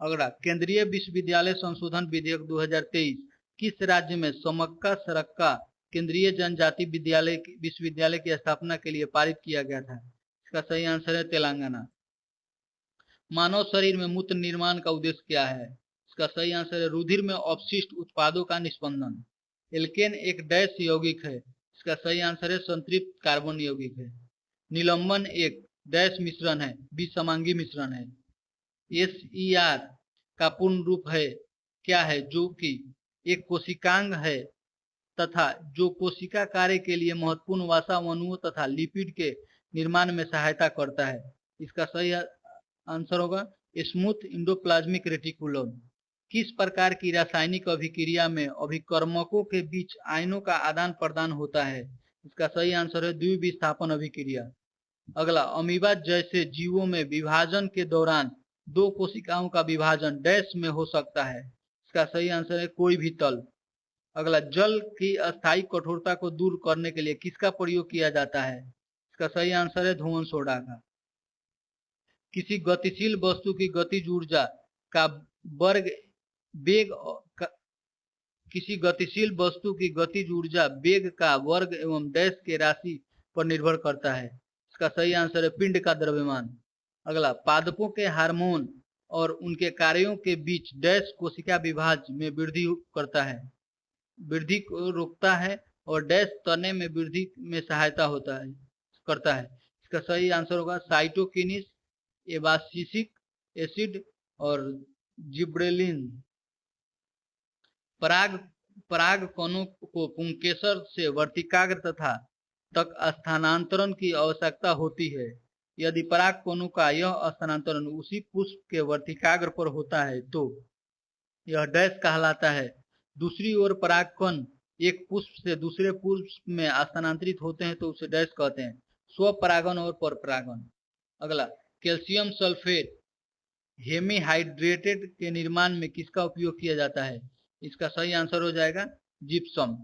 Speaker 1: अगला, केंद्रीय विश्वविद्यालय संशोधन विधेयक 2023 किस राज्य में समक्का सरक्का केंद्रीय जनजाति विश्वविद्यालय की स्थापना के लिए पारित किया गया था? इसका सही आंसर है तेलंगाना। मानव शरीर में मूत्र निर्माण का उद्देश्य क्या है? इसका सही आंसर है रुधिर में अपशिष्ट उत्पादों का निष्पंदन। एल्केन एक डैश यौगिक है? इसका सही आंसर है संतृप्त कार्बन यौगिक है। निलंबन एक डैश मिश्रण है? विसमांगी मिश्रण है। SER का पूर्ण रूप है क्या है? जो कि एक कोशिकांग है तथा जो कोशिका कार्य के लिए महत्वपूर्ण वसा अणुओं तथा लिपिड के निर्माण में सहायता करता है। इसका सही आंसर होगा स्मूथ इंडोप्लाज्मिक रेटिकुलम। किस प्रकार की रासायनिक अभिक्रिया में अभिकर्मकों के बीच आयनों का आदान प्रदान होता है? इसका सही आंसर है द्विविस्थापन अभिक्रिया। अगला, अमीबा जैसे जीवों में विभाजन के दौरान दो कोशिकाओं का विभाजन डैश में हो सकता है? इसका सही आंसर है कोई भी तल। अगला, जल की अस्थायी कठोरता को दूर करने के लिए किसका प्रयोग किया जाता है? इसका सही आंसर है धोवन सोडा का। किसी गतिशील वस्तु की गतिज ऊर्जा का वर्ग वेग किसी गतिशील वस्तु की गतिज ऊर्जा वेग का वर्ग एवं डैश के राशि पर निर्भर करता है। इसका सही आंसर है पिंड का द्रव्यमान। अगला, पादपों के हार्मोन और उनके कार्यों के बीच डैश कोशिका विभाजन में वृद्धि करता है, वृद्धि को रोकता है और डैश तने में वृद्धि में सहायता करता है। इसका सही आंसर होगा साइटोकिनिन, एबासिसिक एसिड और जिब्रेलिन। पराग कणों को पुंकेसर से वर्तिकाग्र तथा तक स्थानांतरण की आवश्यकता होती है। यदि पराग कणों का यह स्थानांतरण उसी पुष्प के वर्तिकाग्र पर होता है तो यह डैश कहलाता है। दूसरी ओर परागकण एक पुष्प से दूसरे पुष्प में स्थानांतरित होते हैं तो उसे डैश कहते हैं, स्वपरागन और परपरागन। अगला, कैल्शियम सल्फेट हेमीहाइड्रेटेड के निर्माण में किसका उपयोग किया जाता है? इसका सही आंसर हो जाएगा जिप्सम।